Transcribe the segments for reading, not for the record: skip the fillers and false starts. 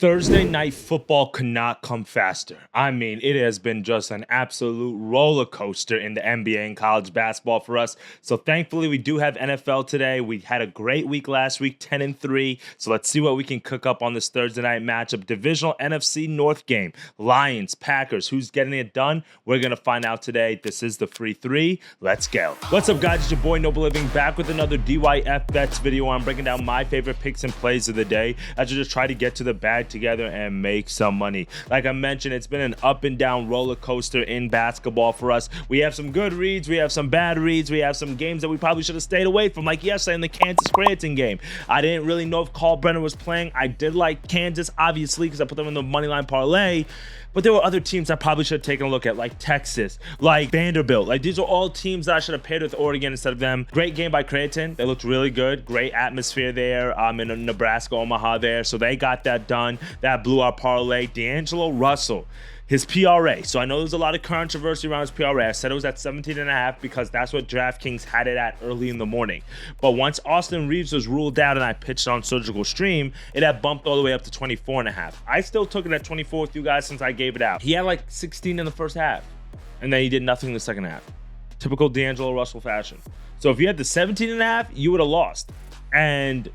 Thursday night football could not come faster. I mean, it has been just an absolute roller coaster in the NBA and college basketball for us. So thankfully, we do have NFL today. We had a great week last week, 10-3. So let's see what we can cook up on this Thursday night matchup. Divisional NFC North game. Lions, Packers, who's getting it done? We're going to find out today. This is the free three. Let's go. What's up, guys? It's your boy Noble Living back with another DYF Bets video. I'm breaking down my favorite picks and plays of the day as I just try to get to the bag together and make some money. Like I mentioned, it's been an up and down roller coaster in basketball for us. We have some good reads, we have some bad reads, we have some games that we probably should have stayed away from, like yesterday in the Kansas Creighton game. I didn't really know if Carl Brenner was playing. I did like Kansas, obviously, because I put them in the moneyline parlay. But there were other teams I probably should have taken a look at, like Texas, like Vanderbilt. Like, these are all teams that I should have paired with Oregon instead of them. Great game by Creighton. They looked really good. Great atmosphere there in Nebraska, Omaha there. So they got that done. That blew our parlay. D'Angelo Russell, his PRA. So I know there's a lot of controversy around his PRA. I said it was at 17.5 because that's what DraftKings had it at early in the morning. But once Austin Reeves was ruled out and I pitched on Surgical Stream, it had bumped all the way up to 24.5. I still took it at 24 with you guys since I gave it out. He had like 16 in the first half, and then he did nothing in the second half. Typical D'Angelo Russell fashion. So if you had the 17.5, you would have lost. And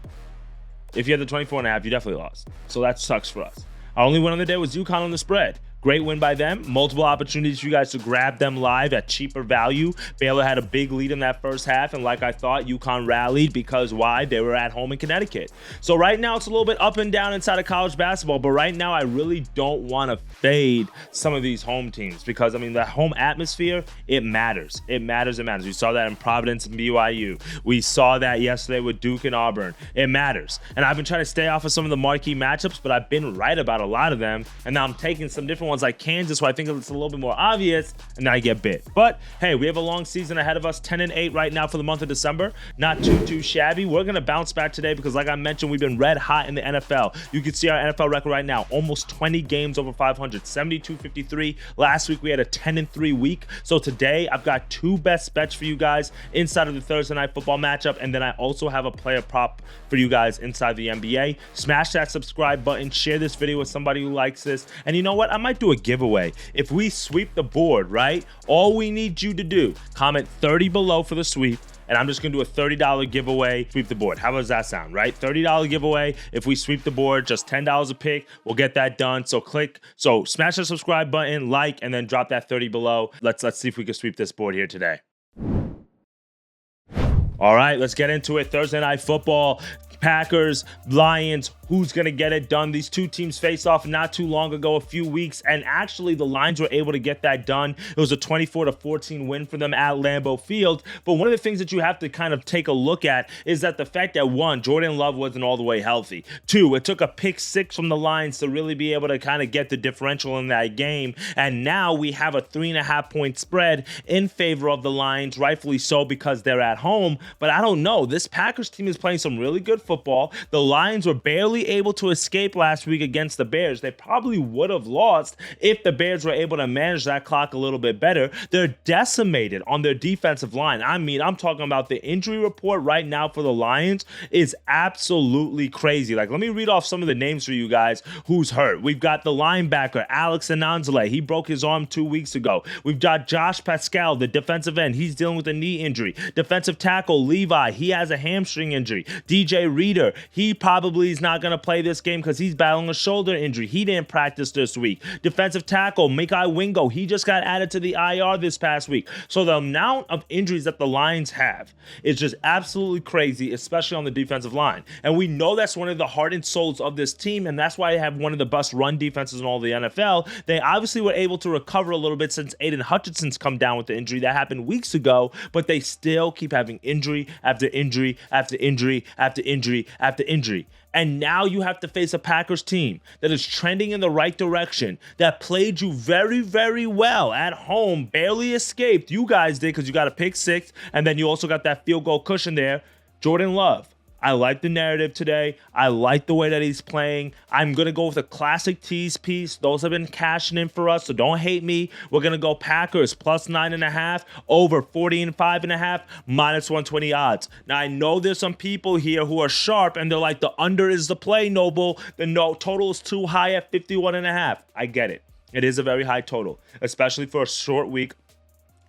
if you had the 24.5, you definitely lost. So that sucks for us. Our only win on the day was UConn on the spread. Great win by them. Multiple opportunities for you guys to grab them live at cheaper value. Baylor had a big lead in that first half, and like I thought, UConn rallied because why? They were at home in Connecticut. So right now, it's a little bit up and down inside of college basketball, but right now, I really don't want to fade some of these home teams because, I mean, the home atmosphere, it matters. It matters. It matters. We saw that in Providence and BYU. We saw that yesterday with Duke and Auburn. It matters. And I've been trying to stay off of some of the marquee matchups, but I've been right about a lot of them, and now I'm taking some different ones like Kansas, where I think it's a little bit more obvious, and then I get bit. But hey, we have a long season ahead of us, 10-8 right now for the month of December. Not too shabby. We're gonna bounce back today because, like I mentioned, we've been red hot in the NFL. You can see our NFL record right now, almost 20 games over 500, 72-53. Last week we had a 10-3 week. So today I've got two best bets for you guys inside of the Thursday night football matchup, and then I also have a player prop for you guys inside the NBA. Smash that subscribe button, share this video with somebody who likes this, and you know what? I might do a giveaway. If we sweep the board, right? All we need you to do, comment 30 below for the sweep, and I'm just going to do a $30 giveaway, sweep the board. How does that sound, right? $30 giveaway. If we sweep the board, just $10 a pick, we'll get that done. So smash the subscribe button, like, and then drop that 30 below. Let's see if we can sweep this board here today. All right, let's get into it. Thursday night football. Packers, Lions, who's going to get it done? These two teams faced off not too long ago, a few weeks, and actually the Lions were able to get that done. It was a 24-14 win for them at Lambeau Field. But one of the things that you have to kind of take a look at is that the fact that, one, Jordan Love wasn't all the way healthy. Two, it took a pick six from the Lions to really be able to kind of get the differential in that game. And now we have a 3.5-point spread in favor of the Lions, rightfully so because they're at home. But I don't know. This Packers team is playing some really good football. The Lions were barely able to escape last week against the Bears. They probably would have lost if the Bears were able to manage that clock a little bit better. They're decimated on their defensive line. I mean, I'm talking about the injury report right now for the Lions is absolutely crazy. Like, let me read off some of the names for you guys who's hurt. We've got the linebacker, Alex Ananzale. He broke his arm 2 weeks ago. We've got Josh Pascal, the defensive end. He's dealing with a knee injury. Defensive tackle, Levi. He has a hamstring injury. DJ Reader, he probably is not going to play this game because he's battling a shoulder injury. He didn't practice this week. Defensive tackle, Mekhi Wingo, he just got added to the IR this past week. So the amount of injuries that the Lions have is just absolutely crazy, especially on the defensive line. And we know that's one of the heart and souls of this team, and that's why they have one of the best run defenses in all the NFL. They obviously were able to recover a little bit since Aiden Hutchinson's come down with the injury that happened weeks ago, but they still keep having injury after injury after injury after injury after injury. And now you have to face a Packers team that is trending in the right direction, that played you very, very well at home, barely escaped. You guys did because you got a pick six, and then you also got that field goal cushion there. Jordan Love, I like the narrative today. I like the way that he's playing. I'm going to go with a classic tease piece. Those have been cashing in for us, so don't hate me. We're going to go Packers plus 9.5, over 40.5, minus 120 odds. Now, I know there's some people here who are sharp, and they're like, the under is the play, Noble. The total is too high at 51.5. I get it. It is a very high total, especially for a short week,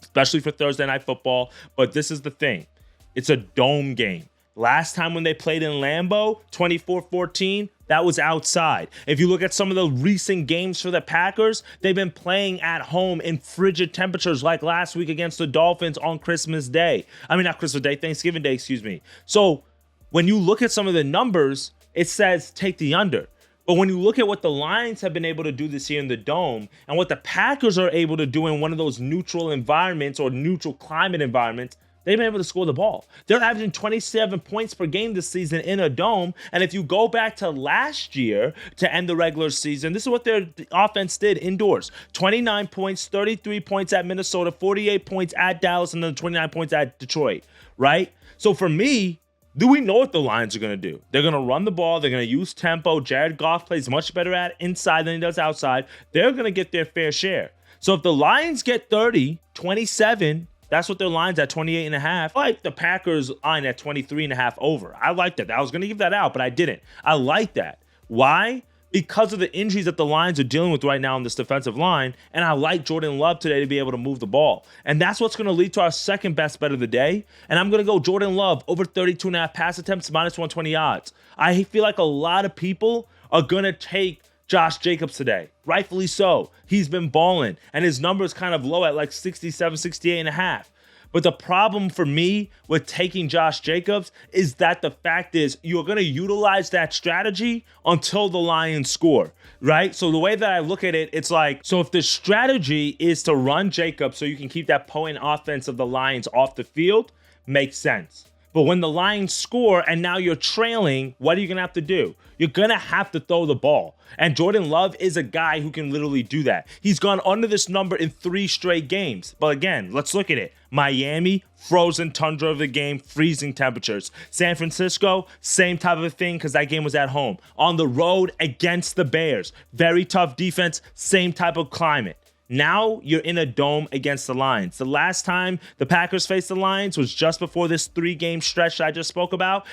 especially for Thursday Night Football. But this is the thing. It's a dome game. Last time when they played in Lambeau, 24-14, that was outside. If you look at some of the recent games for the Packers, they've been playing at home in frigid temperatures like last week against the Dolphins on Christmas Day. I mean, not Christmas Day, Thanksgiving Day, excuse me. So when you look at some of the numbers, it says take the under. But when you look at what the Lions have been able to do this year in the Dome and what the Packers are able to do in one of those neutral environments or neutral climate environments, they've been able to score the ball. They're averaging 27 points per game this season in a dome. And if you go back to last year to end the regular season, this is what their offense did indoors. 29 points, 33 points at Minnesota, 48 points at Dallas, and then 29 points at Detroit, right? So for me, do we know what the Lions are going to do? They're going to run the ball. They're going to use tempo. Jared Goff plays much better at inside than he does outside. They're going to get their fair share. So if the Lions get 30, 27, that's what their line's at 28.5. I like the Packers line at 23.5 over. I like that. I was going to give that out, but I didn't. I like that. Why? Because of the injuries that the Lions are dealing with right now on this defensive line, and I like Jordan Love today to be able to move the ball. And that's what's going to lead to our second best bet of the day. And I'm going to go Jordan Love over 32.5 pass attempts, minus 120 odds. I feel like a lot of people are going to take Josh Jacobs today. Rightfully so. He's been balling, and his number is kind of low at like 67, 68.5. But the problem for me with taking Josh Jacobs is that the fact is you're going to utilize that strategy until the Lions score, right? So the way that I look at it, it's like, so if the strategy is to run Jacobs so you can keep that potent offense of the Lions off the field, makes sense. But when the Lions score and now you're trailing, what are you going to have to do? You're going to have to throw the ball. And Jordan Love is a guy who can literally do that. He's gone under this number in 3 straight games. But again, let's look at it. Miami, frozen tundra of the game, freezing temperatures. San Francisco, same type of a thing because that game was at home. On the road against the Bears, very tough defense, same type of climate. Now you're in a dome against the Lions. The last time the Packers faced the Lions was just before this 3-game stretch that I just spoke about.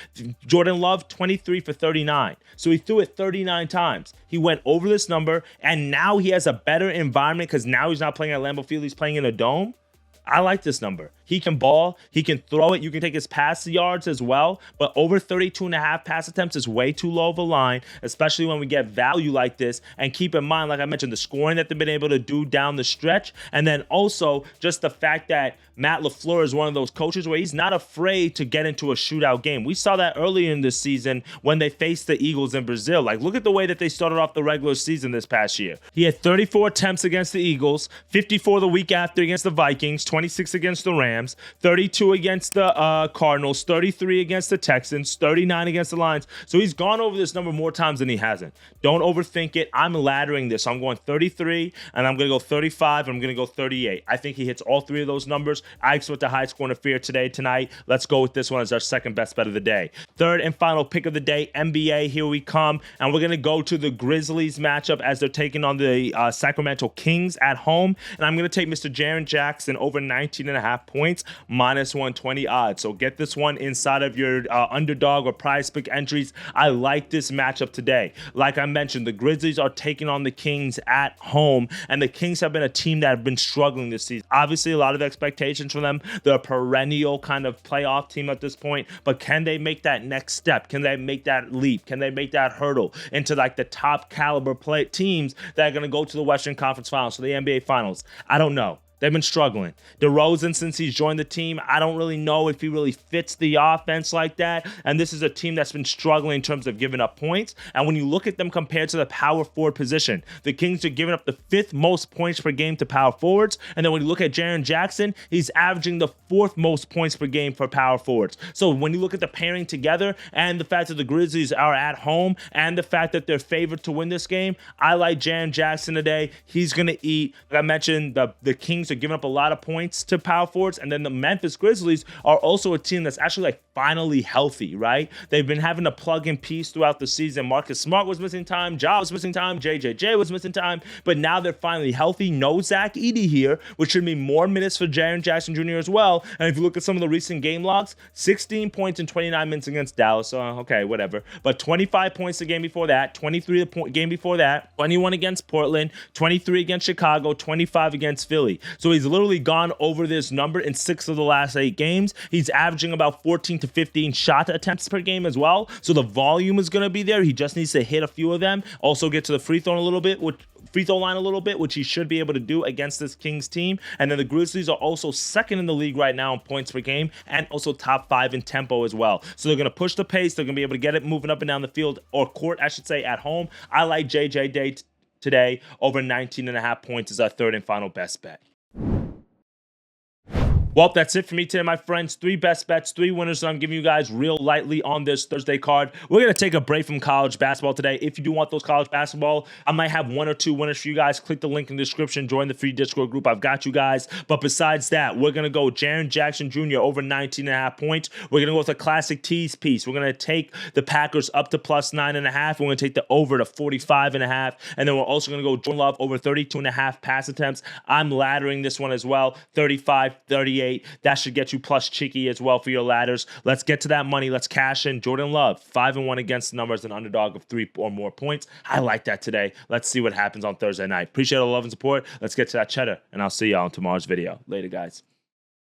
Jordan Love, 23 for 39. So he threw it 39 times. He went over this number, and now he has a better environment because now he's not playing at Lambeau Field. He's playing in a dome. I like this number. He can ball. He can throw it. You can take his pass yards as well. But over 32.5 pass attempts is way too low of a line, especially when we get value like this. And keep in mind, like I mentioned, the scoring that they've been able to do down the stretch. And then also just the fact that Matt LaFleur is one of those coaches where he's not afraid to get into a shootout game. We saw that earlier in this season when they faced the Eagles in Brazil. Like, look at the way that they started off the regular season this past year. He had 34 attempts against the Eagles, 54 the week after against the Vikings, 26 against the Rams, 32 against the Cardinals, 33 against the Texans, 39 against the Lions. So he's gone over this number more times than he hasn't. Don't overthink it. I'm laddering this. I'm going 33, and I'm going to go 35, and I'm going to go 38. I think he hits all 3 of those numbers. I expect a high scoring affair tonight. Let's go with this one as our second best bet of the day. Third and final pick of the day, NBA. Here we come. And we're going to go to the Grizzlies matchup as they're taking on the Sacramento Kings at home. And I'm going to take Mr. Jaren Jackson over 19.5 points, minus 120 odds. So get this one inside of your underdog or prize pick entries. I like this matchup today. Like I mentioned, the Grizzlies are taking on the Kings at home. And the Kings have been a team that have been struggling this season. Obviously, a lot of expectations for them. They're a perennial kind of playoff team at this point, but can they make that next step? Can they make that leap? Can they make that hurdle into like the top caliber teams that are going to go to the Western Conference Finals, so the NBA Finals? I don't know. They've been struggling. DeRozan, since he's joined the team, I don't really know if he really fits the offense like that. And this is a team that's been struggling in terms of giving up points. And when you look at them compared to the power forward position, the Kings are giving up the 5th most points per game to power forwards. And then when you look at Jaren Jackson, he's averaging the 4th most points per game for power forwards. So when you look at the pairing together and the fact that the Grizzlies are at home and the fact that they're favored to win this game, I like Jaren Jackson today. He's going to eat. Like I mentioned, the Kings Kings are giving up a lot of points to power forwards, and then the Memphis Grizzlies are also a team that's actually like finally healthy, right? They've been having to plug in piece throughout the season. Marcus Smart was missing time, Ja was missing time, JJJ was missing time, but now they're finally healthy. No Zach Edey here, which should mean more minutes for Jaren Jackson Jr. as well. And if you look at some of the recent game logs, 16 points in 29 minutes against Dallas. So, okay, whatever. But 25 points the game before that, 23 the game before that, 21 against Portland, 23 against Chicago, 25 against Philly. So he's literally gone over this number in 6 of the last 8 games. He's averaging about 14 to 15 shot attempts per game as well. So the volume is going to be there. He just needs to hit a few of them. Also get to the free throw line a little bit, which he should be able to do against this Kings team. And then the Grizzlies are also second in the league right now in points per game and also top 5 in tempo as well. So they're going to push the pace. They're going to be able to get it moving up and down the field, or court, I should say, at home. I like JJ today over 19.5 points as our third and final best bet. Well, that's it for me today, my friends. 3 best bets, 3 winners that I'm giving you guys real lightly on this Thursday card. We're going to take a break from college basketball today. If you do want those college basketball, I might have 1 or 2 winners for you guys. Click the link in the description. Join the free Discord group. I've got you guys. But besides that, we're going to go Jaren Jackson Jr. over 19.5 points. We're going to go with a classic tease piece. We're going to take the Packers up to plus 9.5. We're going to take the over to 45.5. And then we're also going to go Jordan Love over 32.5 pass attempts. I'm laddering this one as well. 35, 38. That should get you plus chicky as well for your ladders. Let's get to that money. Let's cash in. Jordan Love, 5-1 against the numbers, an underdog of 3 or more points. I like that today. Let's see what happens on Thursday night. Appreciate all the love and support. Let's get to that cheddar, and I'll see y'all in tomorrow's video. Later, guys.